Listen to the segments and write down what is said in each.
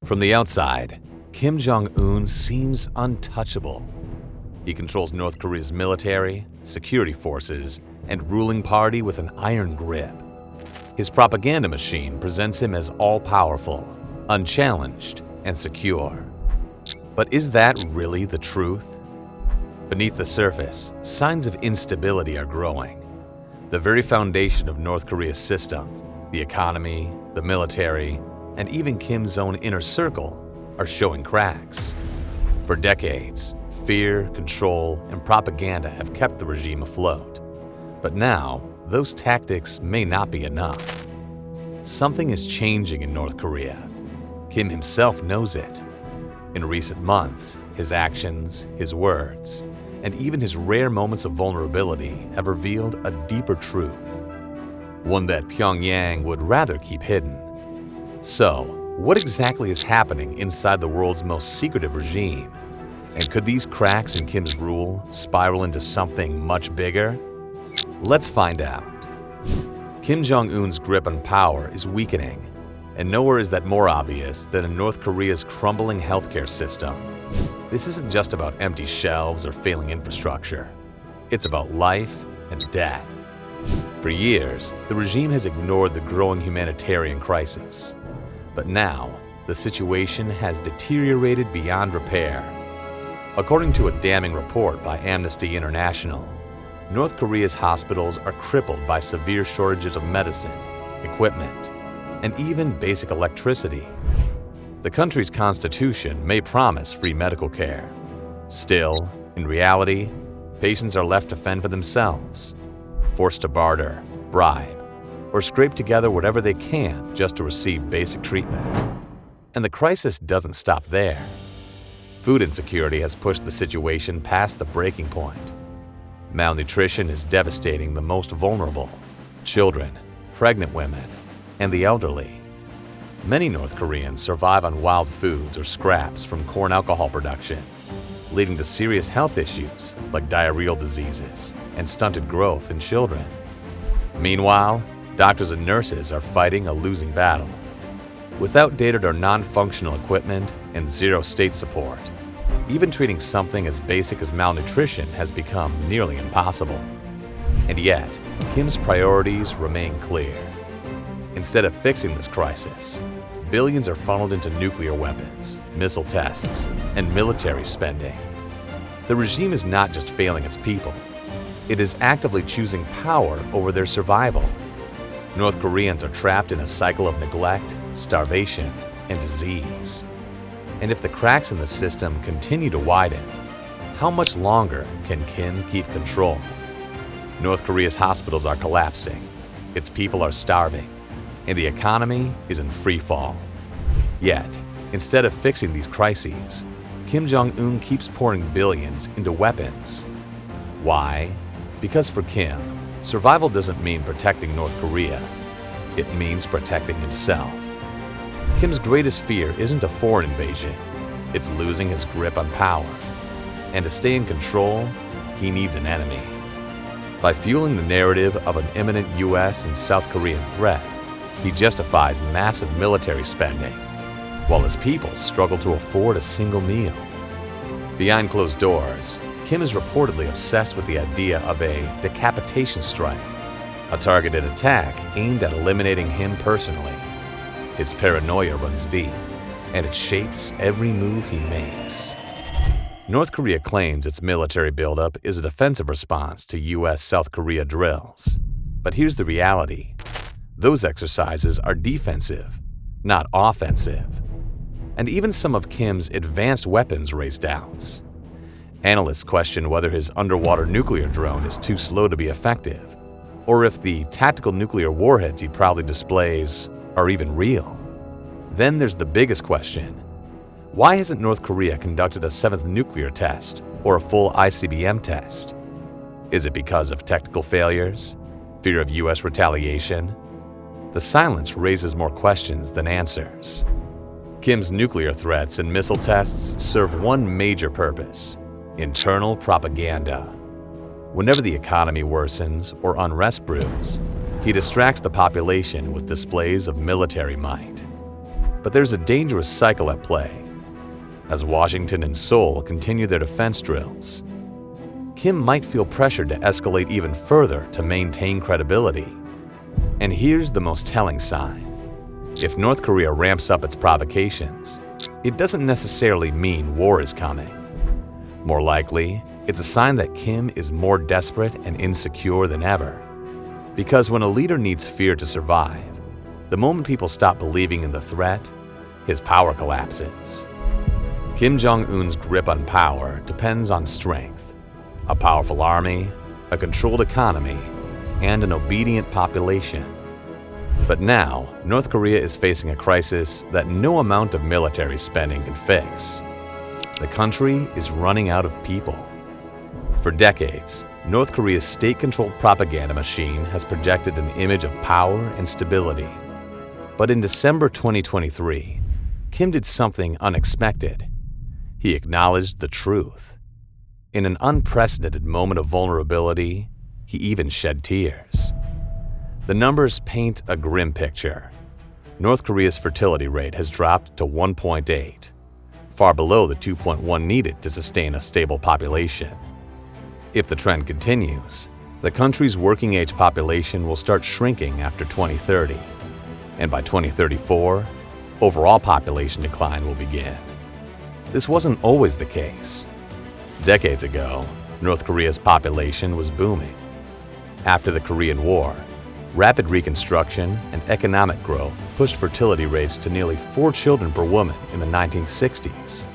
From the outside, Kim Jong Un seems untouchable. He controls North Korea's military, security forces, and ruling party with an iron grip. His propaganda machine presents him as all-powerful, unchallenged, and secure. But is that really the truth? Beneath the surface, signs of instability are growing. The very foundation of North Korea's system, the economy, the military, and even Kim's own inner circle are showing cracks. For decades, fear, control, and propaganda have kept the regime afloat. But now, those tactics may not be enough. Something is changing in North Korea. Kim himself knows it. In recent months, his actions, his words, and even his rare moments of vulnerability have revealed a deeper truth, one that Pyongyang would rather keep hidden. So, what exactly is happening inside the world's most secretive regime? And could these cracks in Kim's rule spiral into something much bigger? Let's find out. Kim Jong Un's grip on power is weakening, and nowhere is that more obvious than in North Korea's crumbling healthcare system. This isn't just about empty shelves or failing infrastructure. It's about life and death. For years, the regime has ignored the growing humanitarian crisis. But now, the situation has deteriorated beyond repair. According to a damning report by Amnesty International, North Korea's hospitals are crippled by severe shortages of medicine, equipment, and even basic electricity. The country's constitution may promise free medical care. Still, in reality, patients are left to fend for themselves, forced to barter, bribe, or scrape together whatever they can just to receive basic treatment. And the crisis doesn't stop there. Food insecurity has pushed the situation past the breaking point. Malnutrition is devastating the most vulnerable: children, pregnant women, and the elderly. Many North Koreans survive on wild foods or scraps from corn alcohol production, leading to serious health issues like diarrheal diseases and stunted growth in children. Meanwhile, doctors and nurses are fighting a losing battle. With outdated or non-functional equipment and zero state support, even treating something as basic as malnutrition has become nearly impossible. And yet, Kim's priorities remain clear. Instead of fixing this crisis, billions are funneled into nuclear weapons, missile tests, and military spending. The regime is not just failing its people, it is actively choosing power over their survival. North Koreans are trapped in a cycle of neglect, starvation, and disease. And if the cracks in the system continue to widen, how much longer can Kim keep control? North Korea's hospitals are collapsing, its people are starving, and the economy is in free fall. Yet, instead of fixing these crises, Kim Jong Un keeps pouring billions into weapons. Why? Because for Kim, survival doesn't mean protecting North Korea. It means protecting himself. Kim's greatest fear isn't a foreign invasion. It's losing his grip on power. And to stay in control, he needs an enemy. By fueling the narrative of an imminent US and South Korean threat, he justifies massive military spending, while his people struggle to afford a single meal. Behind closed doors, Kim is reportedly obsessed with the idea of a decapitation strike, a targeted attack aimed at eliminating him personally. His paranoia runs deep, and it shapes every move he makes. North Korea claims its military buildup is a defensive response to US-South Korea drills. But here's the reality. Those exercises are defensive, not offensive. And even some of Kim's advanced weapons raise doubts. Analysts question whether his underwater nuclear drone is too slow to be effective, or if the tactical nuclear warheads he proudly displays are even real. Then there's the biggest question. Why hasn't North Korea conducted a 7th nuclear test or a full ICBM test? Is it because of technical failures? Fear of US retaliation? The silence raises more questions than answers. Kim's nuclear threats and missile tests serve one major purpose: internal propaganda. Whenever the economy worsens or unrest brews, he distracts the population with displays of military might. But there's a dangerous cycle at play. As Washington and Seoul continue their defense drills, Kim might feel pressured to escalate even further to maintain credibility. And here's the most telling sign. If North Korea ramps up its provocations, it doesn't necessarily mean war is coming. More likely, it's a sign that Kim is more desperate and insecure than ever. Because when a leader needs fear to survive, the moment people stop believing in the threat, his power collapses. Kim Jong-un's grip on power depends on strength, a powerful army, a controlled economy, and an obedient population. But now, North Korea is facing a crisis that no amount of military spending can fix. The country is running out of people. For decades, North Korea's state-controlled propaganda machine has projected an image of power and stability. But in December 2023, Kim did something unexpected. He acknowledged the truth. In an unprecedented moment of vulnerability, he even shed tears. The numbers paint a grim picture. North Korea's fertility rate has dropped to 1.8, far below the 2.1 needed to sustain a stable population. If the trend continues, the country's working-age population will start shrinking after 2030, and by 2034, overall population decline will begin. This wasn't always the case. Decades ago, North Korea's population was booming. After the Korean War, rapid reconstruction and economic growth pushed fertility rates to nearly 4 children per woman in the 1960s.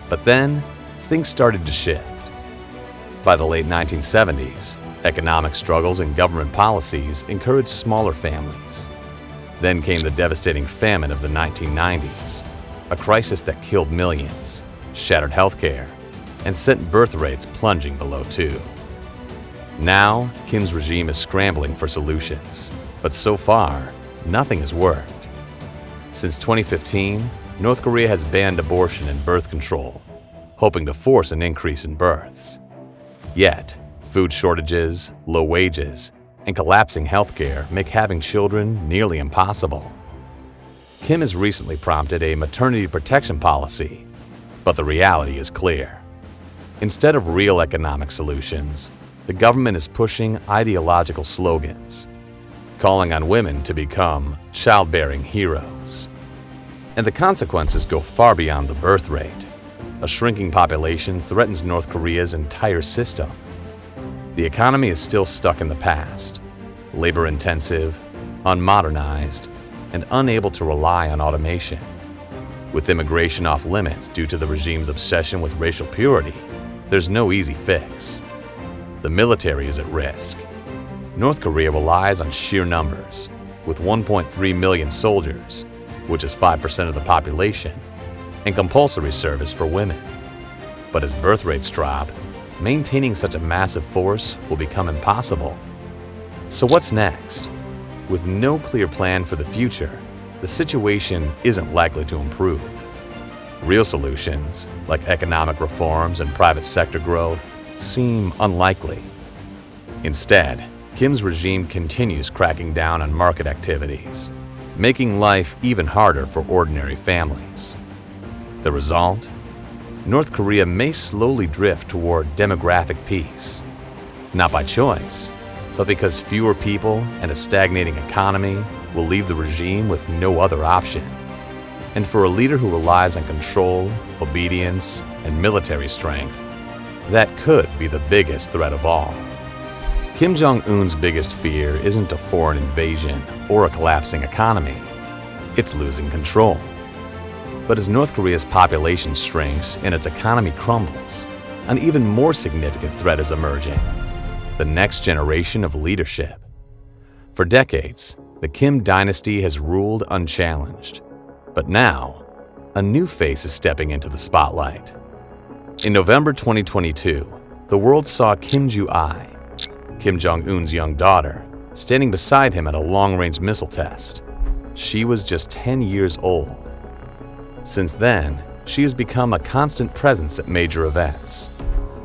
But then, things started to shift. By the late 1970s, economic struggles and government policies encouraged smaller families. Then came the devastating famine of the 1990s, a crisis that killed millions, shattered healthcare, and sent birth rates plunging below 2. Now, Kim's regime is scrambling for solutions, but so far, nothing has worked. Since 2015, North Korea has banned abortion and birth control, hoping to force an increase in births. Yet, food shortages, low wages, and collapsing healthcare make having children nearly impossible. Kim has recently prompted a maternity protection policy, but the reality is clear. Instead of real economic solutions, the government is pushing ideological slogans, calling on women to become childbearing heroes. And the consequences go far beyond the birth rate. A shrinking population threatens North Korea's entire system. The economy is still stuck in the past, labor-intensive, unmodernized, and unable to rely on automation. With immigration off limits due to the regime's obsession with racial purity, there's no easy fix. The military is at risk. North Korea relies on sheer numbers, with 1.3 million soldiers, which is 5% of the population, and compulsory service for women. But as birth rates drop, maintaining such a massive force will become impossible. So what's next? With no clear plan for the future, the situation isn't likely to improve. Real solutions, like economic reforms and private sector growth, seem unlikely. Instead, Kim's regime continues cracking down on market activities, making life even harder for ordinary families. The result? North Korea may slowly drift toward demographic peace, not by choice, but because fewer people and a stagnating economy will leave the regime with no other option. And for a leader who relies on control, obedience, and military strength, that could be the biggest threat of all. Kim Jong-un's biggest fear isn't a foreign invasion or a collapsing economy. It's losing control. But as North Korea's population shrinks and its economy crumbles, an even more significant threat is emerging: the next generation of leadership. For decades, the Kim dynasty has ruled unchallenged. But now, a new face is stepping into the spotlight. In November 2022, the world saw Kim Ju-ai, Kim Jong-un's young daughter, standing beside him at a long-range missile test. She was just 10 years old. Since then, she has become a constant presence at major events,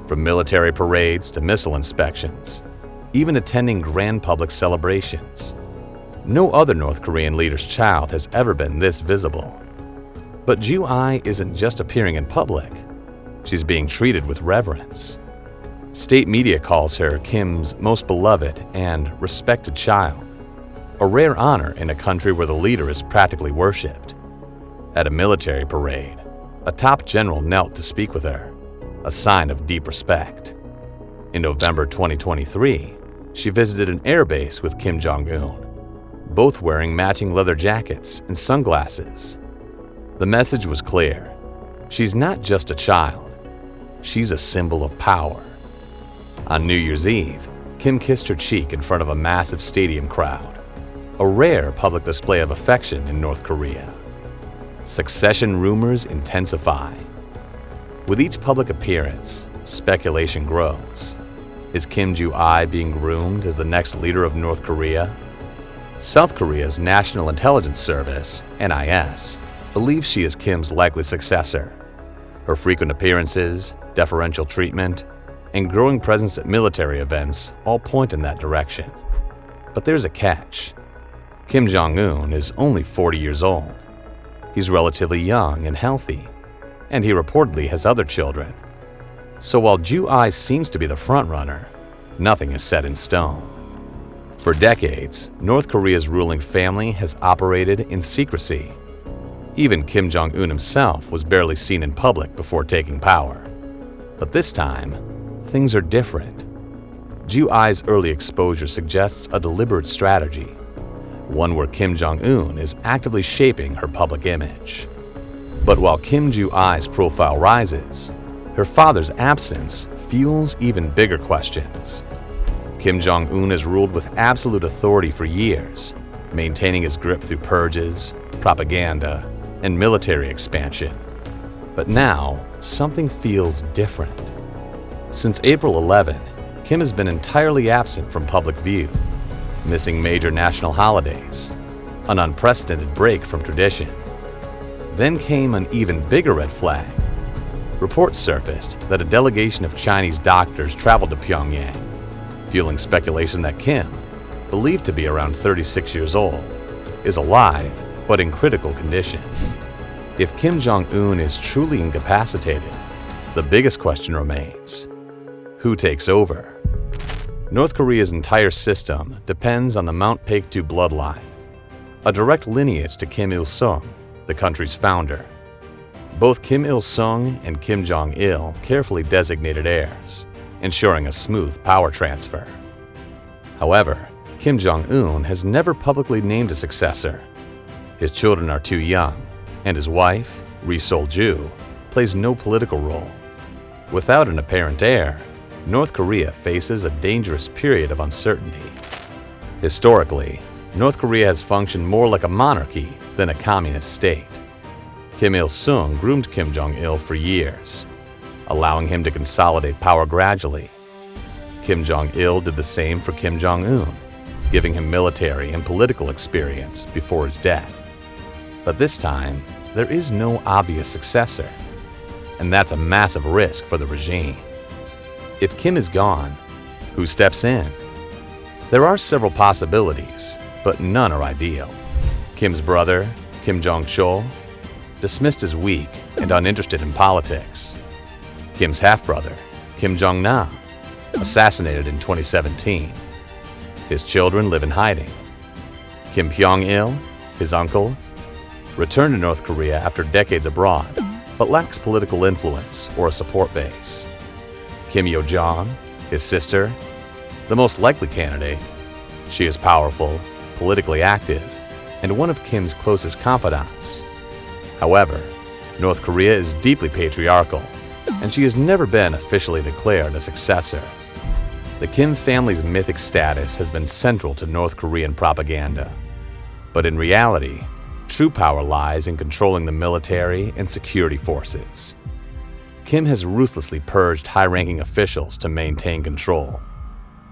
from military parades to missile inspections, even attending grand public celebrations. No other North Korean leader's child has ever been this visible. But Ju-ai isn't just appearing in public. She's being treated with reverence. State media calls her Kim's most beloved and respected child, a rare honor in a country where the leader is practically worshipped. At a military parade, a top general knelt to speak with her, a sign of deep respect. In November 2023, she visited an airbase with Kim Jong Un, both wearing matching leather jackets and sunglasses. The message was clear. She's not just a child. She's a symbol of power. On New Year's Eve, Kim kissed her cheek in front of a massive stadium crowd, a rare public display of affection in North Korea. Succession rumors intensify. With each public appearance, speculation grows. Is Kim Ju-ai being groomed as the next leader of North Korea? South Korea's National Intelligence Service, NIS, believes she is Kim's likely successor. Her frequent appearances, deferential treatment, and growing presence at military events all point in that direction. But there's a catch. Kim Jong Un is only 40 years old. He's relatively young and healthy, and he reportedly has other children. So while Ju-ai seems to be the frontrunner, nothing is set in stone. For decades, North Korea's ruling family has operated in secrecy. Even Kim Jong Un himself was barely seen in public before taking power. But this time, things are different. Ju-ai's early exposure suggests a deliberate strategy, one where Kim Jong Un is actively shaping her public image. But while Kim Ju-ai's profile rises, her father's absence fuels even bigger questions. Kim Jong Un has ruled with absolute authority for years, maintaining his grip through purges, propaganda, and military expansion. But now, something feels different. Since April 11, Kim has been entirely absent from public view, missing major national holidays, an unprecedented break from tradition. Then came an even bigger red flag. Reports surfaced that a delegation of Chinese doctors traveled to Pyongyang, fueling speculation that Kim, believed to be around 36 years old, is alive but in critical condition. If Kim Jong Un is truly incapacitated, the biggest question remains: who takes over? North Korea's entire system depends on the Mount Paektu bloodline, a direct lineage to Kim Il-sung, the country's founder. Both Kim Il-sung and Kim Jong-il carefully designated heirs, ensuring a smooth power transfer. However, Kim Jong-un has never publicly named a successor. His children are too young, and his wife, Ri Sol-ju, plays no political role. Without an apparent heir, North Korea faces a dangerous period of uncertainty. Historically, North Korea has functioned more like a monarchy than a communist state. Kim Il-sung groomed Kim Jong-il for years, allowing him to consolidate power gradually. Kim Jong-il did the same for Kim Jong-un, giving him military and political experience before his death. But this time, there is no obvious successor, and that's a massive risk for the regime. If Kim is gone, who steps in? There are several possibilities, but none are ideal. Kim's brother, Kim Jong-chol, dismissed as weak and uninterested in politics. Kim's half-brother, Kim Jong-nam, assassinated in 2017. His children live in hiding. Kim Pyong-il, his uncle, returned to North Korea after decades abroad, but lacks political influence or a support base. Kim Yo-jong, his sister, the most likely candidate. She is powerful, politically active, and one of Kim's closest confidants. However, North Korea is deeply patriarchal, and she has never been officially declared a successor. The Kim family's mythic status has been central to North Korean propaganda. But in reality, true power lies in controlling the military and security forces. Kim has ruthlessly purged high-ranking officials to maintain control.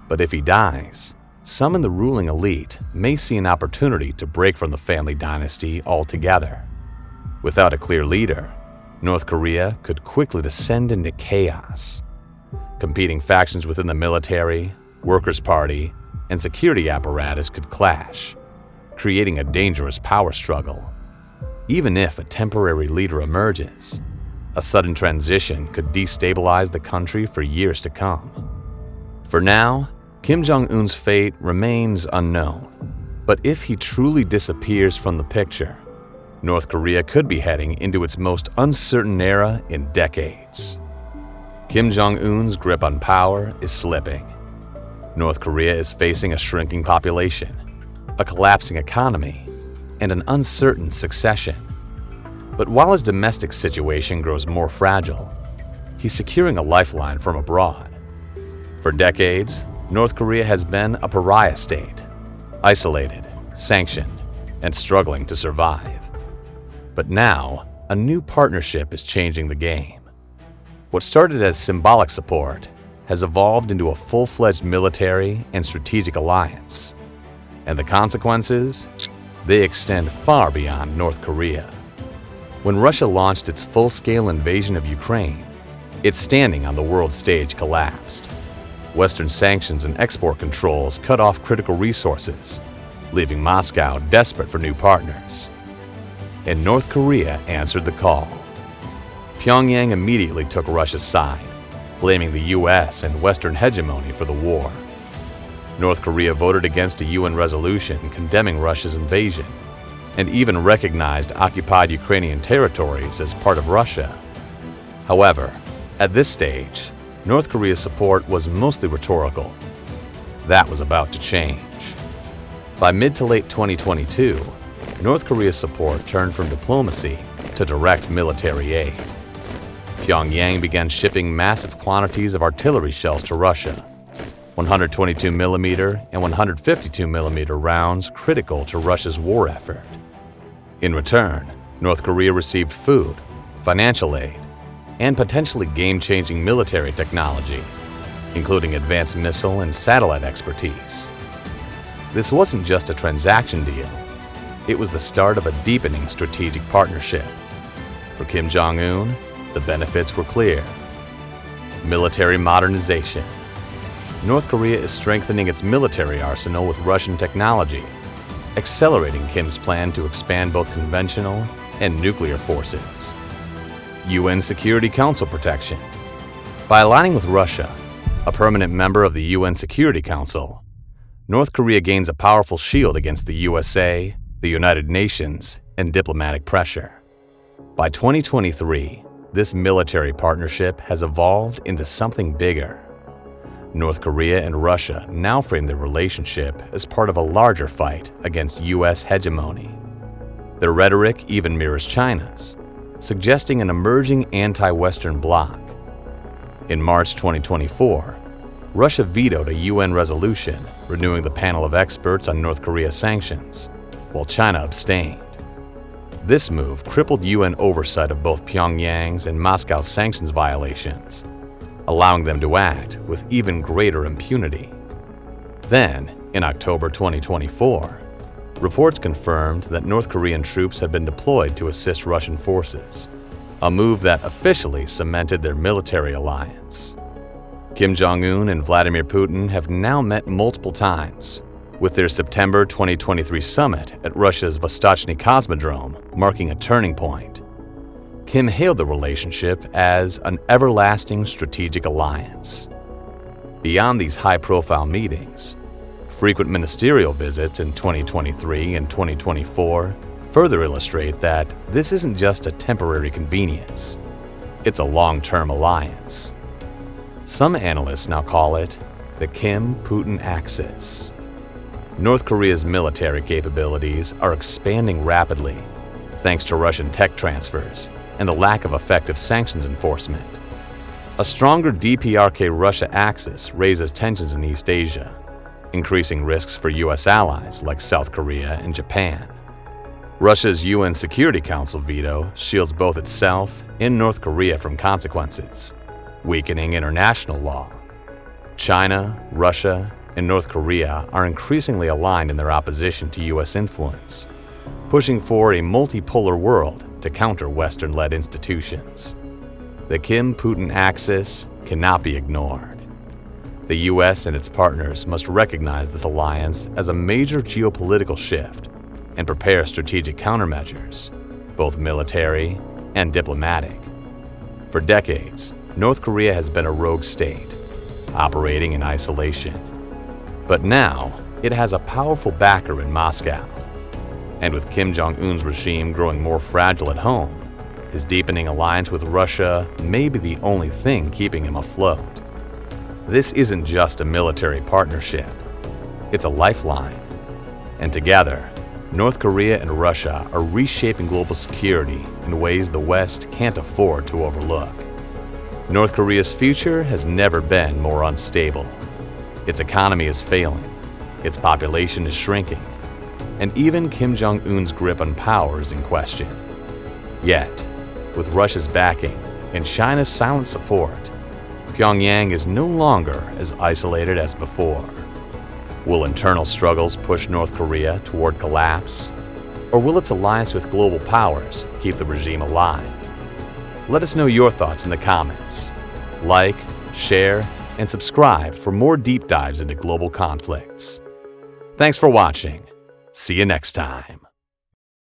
But if he dies, some in the ruling elite may see an opportunity to break from the family dynasty altogether. Without a clear leader, North Korea could quickly descend into chaos. Competing factions within the military, Workers' Party, and security apparatus could clash, creating a dangerous power struggle. Even if a temporary leader emerges, a sudden transition could destabilize the country for years to come. For now, Kim Jong Un's fate remains unknown. But if he truly disappears from the picture, North Korea could be heading into its most uncertain era in decades. Kim Jong Un's grip on power is slipping. North Korea is facing a shrinking population, a collapsing economy, and an uncertain succession. But while his domestic situation grows more fragile, he's securing a lifeline from abroad. For decades, North Korea has been a pariah state, isolated, sanctioned, and struggling to survive. But now, a new partnership is changing the game. What started as symbolic support has evolved into a full-fledged military and strategic alliance. And the consequences? They extend far beyond North Korea. When Russia launched its full-scale invasion of Ukraine, its standing on the world stage collapsed. Western sanctions and export controls cut off critical resources, leaving Moscow desperate for new partners. And North Korea answered the call. Pyongyang immediately took Russia's side, blaming the US and Western hegemony for the war. North Korea voted against a UN resolution condemning Russia's invasion, and even recognized occupied Ukrainian territories as part of Russia. However, at this stage, North Korea's support was mostly rhetorical. That was about to change. By mid to late 2022, North Korea's support turned from diplomacy to direct military aid. Pyongyang began shipping massive quantities of artillery shells to Russia, 122mm and 152mm rounds critical to Russia's war effort. In return, North Korea received food, financial aid, and potentially game-changing military technology, including advanced missile and satellite expertise. This wasn't just a transaction deal. It was the start of a deepening strategic partnership. For Kim Jong Un, the benefits were clear. Military modernization. North Korea is strengthening its military arsenal with Russian technology, accelerating Kim's plan to expand both conventional and nuclear forces. UN Security Council protection. By aligning with Russia, a permanent member of the UN Security Council, North Korea gains a powerful shield against the USA, the United Nations, and diplomatic pressure. By 2023, this military partnership has evolved into something bigger. North Korea and Russia now frame their relationship as part of a larger fight against US hegemony. Their rhetoric even mirrors China's, suggesting an emerging anti-Western bloc. In March 2024, Russia vetoed a UN resolution renewing the panel of experts on North Korea sanctions, while China abstained. This move crippled UN oversight of both Pyongyang's and Moscow's sanctions violations, allowing them to act with even greater impunity. Then, in October 2024, reports confirmed that North Korean troops had been deployed to assist Russian forces, a move that officially cemented their military alliance. Kim Jong Un and Vladimir Putin have now met multiple times, with their September 2023 summit at Russia's Vostochny Cosmodrome marking a turning point. Kim hailed the relationship as an everlasting strategic alliance. Beyond these high-profile meetings, frequent ministerial visits in 2023 and 2024 further illustrate that this isn't just a temporary convenience. It's a long-term alliance. Some analysts now call it the Kim-Putin axis. North Korea's military capabilities are expanding rapidly, thanks to Russian tech transfers and the lack of effective sanctions enforcement. A stronger DPRK-Russia axis raises tensions in East Asia, increasing risks for U.S. allies like South Korea and Japan. Russia's UN Security Council veto shields both itself and North Korea from consequences, weakening international law. China, Russia, and North Korea are increasingly aligned in their opposition to U.S. influence, pushing for a multipolar world to counter Western-led institutions. The Kim-Putin axis cannot be ignored. The U.S. and its partners must recognize this alliance as a major geopolitical shift and prepare strategic countermeasures, both military and diplomatic. For decades, North Korea has been a rogue state, operating in isolation. But now, it has a powerful backer in Moscow. And with Kim Jong Un's regime growing more fragile at home, his deepening alliance with Russia may be the only thing keeping him afloat. This isn't just a military partnership, it's a lifeline. And together, North Korea and Russia are reshaping global security in ways the West can't afford to overlook. North Korea's future has never been more unstable. Its economy is failing, its population is shrinking, and even Kim Jong Un's grip on power is in question. Yet, with Russia's backing and China's silent support, Pyongyang is no longer as isolated as before. Will internal struggles push North Korea toward collapse? Or will its alliance with global powers keep the regime alive? Let us know your thoughts in the comments. Like, share, and subscribe for more deep dives into global conflicts. Thanks for watching. See you next time.